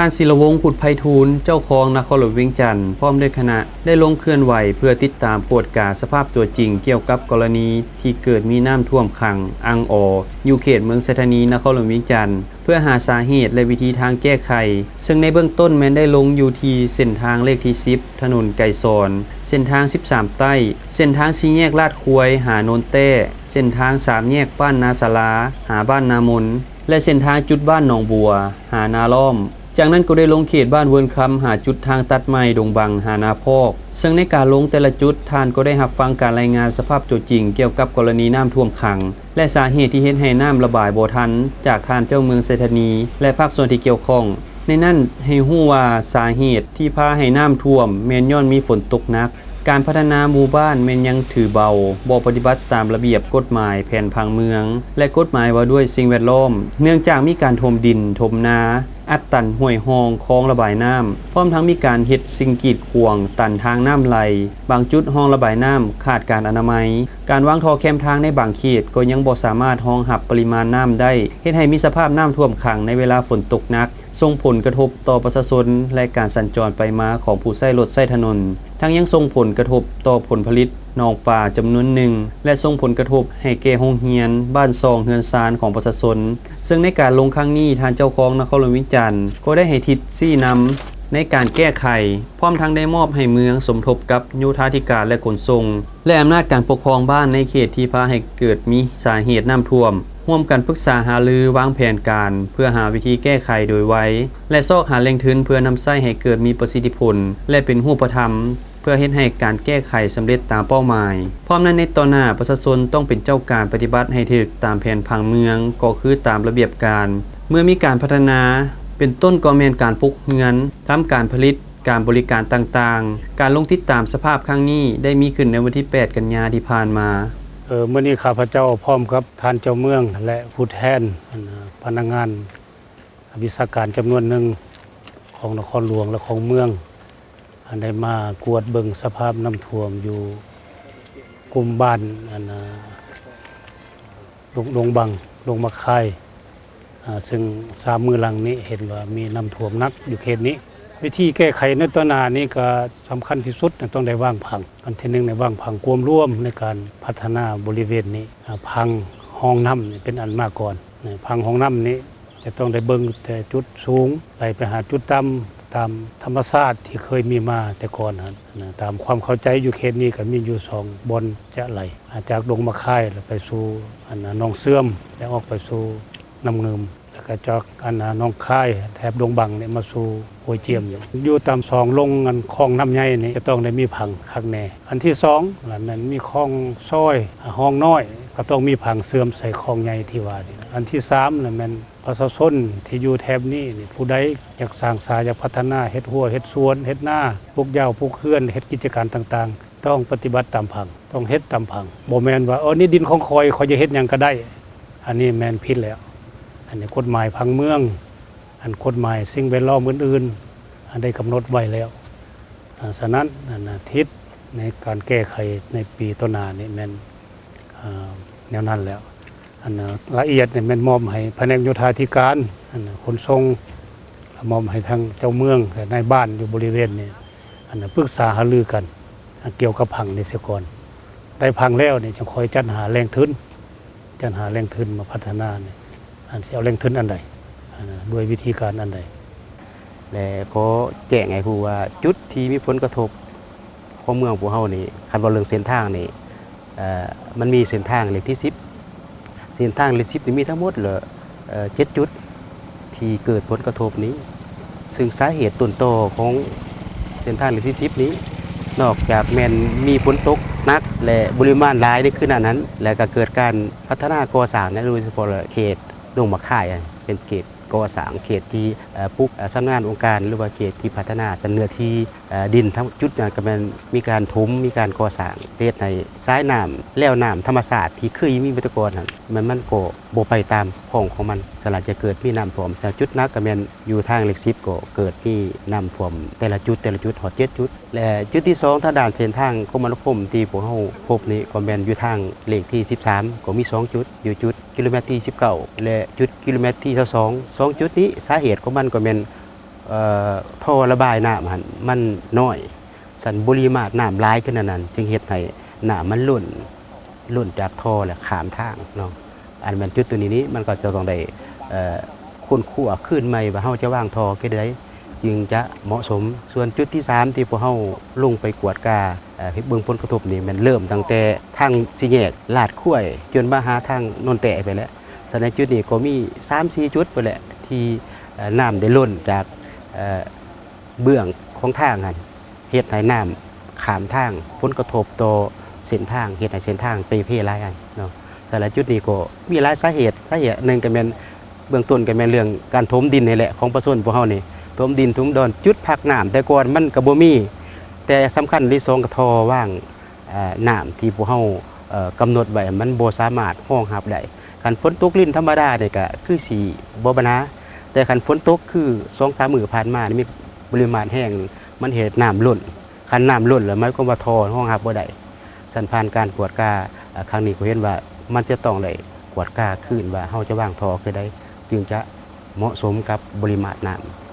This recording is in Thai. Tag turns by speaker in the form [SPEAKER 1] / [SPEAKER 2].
[SPEAKER 1] ท่านศิลวงศ์ขุดไพฑูรย์เจ้าของนครหลวงเวียงจันทน์พร้อมด้วยคณะได้ลงเคลื่อนไหวเพื่อติดตามตรวจการสภาพตัวจริงเกี่ยวกับกรณีที่เกิดมีน้ำท่วมขังอังอออยู่เขตเมืองไซธานีนครหลวงเวียงจันทน์เพื่อหาสาเหตุและวิธีทางแก้ไขซึ่งในเบื้องต้นแม้นได้ลงอยู่ที่เส้นทางเลขที่10ถนนไก่สอนเส้นทาง13ใต้เส้นทาง4แยกลาดควยหาโนนเต้เส้นทาง3แยกบ้านนาสลาหาบ้านนามนและเส้นทางจุดบ้านหนองบัวหานาล้อมจากนั้นก็ได้ลงเขตบ้านเวิร์นคำหาจุดทางตัดไม้ดงบังหานาพอกซึ่งในการลงแต่ละจุดท่านก็ได้รับฟังการรายงานสภาพตัวจริงเกี่ยวกับกรณีน้ำท่วมขังและสาเหตุที่เฮ็ดให้น้ำระบายบ่ทันจากท่านเจ้าเมืองไซธานีและภาคส่วนที่เกี่ยวข้องในนั้นให้ฮู้ว่าสาเหตุที่พาให้น้ำท่วมแม่นย้อนมีฝนตกหนักการพัฒนาหมู่บ้านแม่นยังถือเบาบ่ปฏิบัติตามระเบียบกฎหมายแผนผังเมืองและกฎหมายว่าด้วยสิ่งแวดล้อมเนื่องจากมีการถมดินถมนาอัดตันห้วยหองคลองระบายน้ำพร้อมทั้งมีการเฮ็ดสิ่งกีดขวางตันทางน้ำไหลบางจุดห้องระบายน้ำขาดการอนามัยการวางท่อแคมทางในบางเขตก็ยังบ่สามารถรองรับปริมาณน้ำได้เฮ็ดให้มีสภาพน้ำท่วมขังในเวลาฝนตกหนักส่งผลกระทบต่อประชาชนและการสัญจรไปมาของผู้ใช้รถใช้ถนนทั้งยังส่งผลกระทบต่อผลผลิตนองป่าจำนวนหนึ่งและส่งผลกระทบให้แก่โรงเรียนบ้านซองเฮือนซานของประชาชนซึ่งในการลงครั้งนี้ทางเจ้าของนครหลวงเวียงจันทน์ก็ได้ให้ทิศชี้นำในการแก้ไขพร้อมทั้งได้มอบให้เมืองสมทบกับโยธาธิการและขนส่งและอำนาจการปกครองบ้านในเขตที่พาให้เกิดมีสาเหตุน้ำท่วมร่วมกันปรึกษาหารือวางแผนการเพื่อหาวิธีแก้ไขโดยไวและซอกหาแหล่งทุนเพื่อนำใช้ให้เกิดมีประสิทธิผลและเป็นรูปธรรมเพื่อเฮ็ดให้การแก้ไขสำเร็จตามเป้าหมายพร้อมนั้นในต่อหน้าประชาชนต้องเป็นเจ้าการปฏิบัติให้ถูกตามแผนผังเมืองก็คือตามระเบียบการเมื่อมีการพัฒนาเป็นต้นก็แม่นการปลูกเรือนทำการผลิตการบริการต่างๆการลงติดตามสภาพครั้งนี้ได้มีขึ้นในวันที่8กันยายนที่ผ่านมา
[SPEAKER 2] เมื่อนี้ข้าพเจ้าพร้อมกับท่านเจ้าเมืองและผู้แทนพนักงานวิชาการจำนวนหนึ่งของนครหลวงและของเมืองได้มากวดเบิ่งสภาพน้ำท่วมอยู่กลุ่มบ้านดงบังดงมะคายซึ่ง3 มื้อหลังนี้เห็นว่ามีน้ำท่วมหนักอยู่เขตนี้วิธีแก้ไขในต้นนานี้ก็สำคัญที่สุดต้องได้วางผังอันที่หนึ่งในวางผังความร่วมในการพัฒนาบริเวณนี้พังห้องน้ำเป็นอันมากก่อนพังห้องน้ำนี้จะต้องได้เบิ่งแต่จุดสูงไปหาจุดต่ำตามธรรมชาติที่เคยมีมาแต่ก่อนตามความเข้าใจอยู่เขตนี้ก็มีอยู่2 บอนจะไหลจากดงมะค่ายไปสู่หนองเสื่อมและออกไปสู่น้ำเงิมแล้วก็จากหนองค่ายแถบดงบังเนี่ยมาสู่ห้วยเจียมอยู่ตาม2ลงคลองน้ำใหญ่นี่จะต้องได้มีผังข้างแน่อันที่2หลังนั้นมีคลองซอยห้องน้อยก็ต้องมีผังเสื่อมใส่คลองใหญ่ที่ว่านี่อันที่3น่ะมันประชาชนที่อยู่แถบนี้ผู้ใดอยากสร้างสาอยากพัฒนาเฮ็ดหัวเฮ็ดสวนเฮ็ดนาปลูกหญ้าปลูกเฮือนเฮ็ดกิจการต่างๆต้องปฏิบัติตามผังต้องเฮ็ดตามผังบ่แม่นว่านี่ดินของคอยจะเฮ็ดหยังก็ได้อันนี้แม่นผิดแล้วอันนี้กฎหมายผังเมืองอันกฎหมายสิ่งแวดล้อมอื่นๆอันได้กำหนดไว้แล้วฉะนั้นทิศในการแก้ไขในปีต้นหน้านี่แม่นแนวนั้นแล้วละเอียดเนี่ยแม่นมอบให้แผนกโยธาธิการขนส่งมอบให้ทางเจ้าเมืองในบ้านอยู่บริเวณนี้ปรึกษาหารือกันเกี่ยวกับผังในเสียก่อนได้ผังแล้วเนี่ยจะคอยจัดหาแรงทุนมาพัฒนาเนี่ยที่เอาแรงทุนอันใดด้วยวิธีการอันใด
[SPEAKER 1] และขอแจ้งให้ผู้ว่าจุดที่มีผลกระทบของเมืองพวกเฮานี่คันว่าเรื่องเส้นทางนี่มันมีเส้นทางเลขที่10เส้นทางเลข10นี่มีทั้งหมด7 จุดที่เกิดผลกระทบนี้ซึ่งสาเหตุต้นตอของเส้นทางเลขที่10นี้นอกจากแม่นมีฝนตกหนักและปริมาณหลายในคืนนั้นและก็เกิดการพัฒนาก่อสร้างโดยเฉพาะเขตดงมะค่ายเป็นเขตก่อสร้างเขตที่ปลูกสำนักงานองค์การหรือว่าเขตที่พัฒนาเนื้อที่ดินทั้งจุดนั้นก็มันมีการถมมีการก่อสร้างเฮ็ดให้สายน้ำแล้วน้ำธรรมชาติที่เคยมีมาแต่ก่อนมันก็บ่ไปตามของมันสลัดจะเกิดมีน้ำท่วมแต่จุดนักก็แม่นอยู่ทางเลข10ก็เกิดมีน้ำท่วมแต่ละจุดฮอด7 จุดและจุดที่2ทางด้านเส้นทางคมนาคมที่พวกเฮาพบนี้ก็แม่นอยู่ทางเลขที่13ก็มี2 จุดอยู่จุดกิโลเมตรที่19และจุดกิโลเมตรที่22 2 จุดนี้สาเหตุของมันก็แม่น
[SPEAKER 3] ท่อระบายน้ำหั่นมันน้อยสันปริมาตรน้ำหลายขึ้นนั้นจึงเฮ็ดให้น้ำมันล้นจากท่อและข้ามทางเนาะอันมันจุดตัวนี้มันก็จะต้องได้ค้นคว้าขึ้นใหม่ว่าเฮาจะวางท่อคือใดจึงจะเหมาะสมส่วนจุดที่3ที่พวกเฮาลงไปกวดกาเบิ่งผลกระทบนี่มันเริ่มตั้งแต่ทางสี่แยกลาดข้วยจนมาหาทางนนแตะไปแล้วสถานจุดนี้ก็มี 3-4 จุดไปแหละที่น้ำได้ล้นจากเบื้องของทางนั้นเฮ็ดให้น้ำข้ามทางผลกระทบต่อเส้นทางเฮ็ดให้เส้นทางไปเพหลายอันเนาะสถานจุดนี้ก็มีหลายสาเหตุหนึ่งก็แม่นเบื้องต้นก็แม่นเรื่องการถมดินนี่แหละของประชาชนพวกเฮานี่ถมดินถมดอนจุดพักน้ำแต่ก่อนมันก็บ่มีแต่สำคัญที่2ก็ท่อว่างน้ำที่พวกเฮากำหนดไว้มันบ่สามารถรองรับได้คันฝนตกลิ้นธรรมดานี่ก็คือสิบ่ปัญหาแต่คันฝนตกคือ 2-3 มื้อผ่านมานี่มีปริมาณแห้งมันเฮ็ดน้ำล้นคันน้ำล้นแล้วหมายความว่าท่อรองรับบ่ได้สันผ่านการกวดกาครั้งนี้ก็เห็นว่ามันจะต้องได้กวดกาคืนว่าเฮาจะวางท่อคือใดจึงจะเหมาะสมกับปริมาณน้ำ